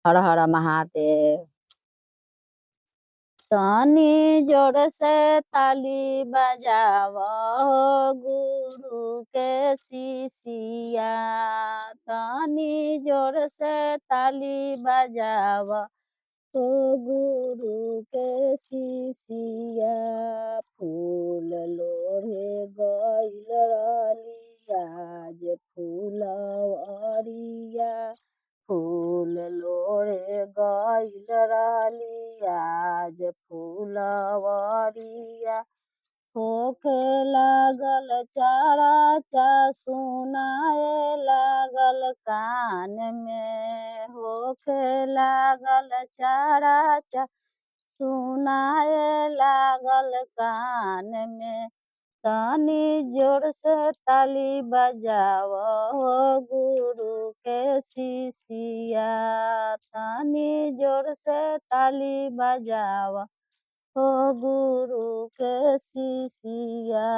हर हर महादेव। तनी जोर से ताली बजाव हो गुरु के शिष्या। तनी जोर से ताली बजाव हो गुरु के शिष्या। फूल लोढ़े गइल रहलिया जे फूलवरिया। फूल लोढ़े गइल रहलिया जे फूलवरिया। होखे लागल चराचा सुनाए लागल कान में। होखे लागल चराचा सुनाए लागल कान में। तनी जोर से ताली बजाव हो गुरु के शिष्या। तनी जोर से ताली बजाव हो गुरु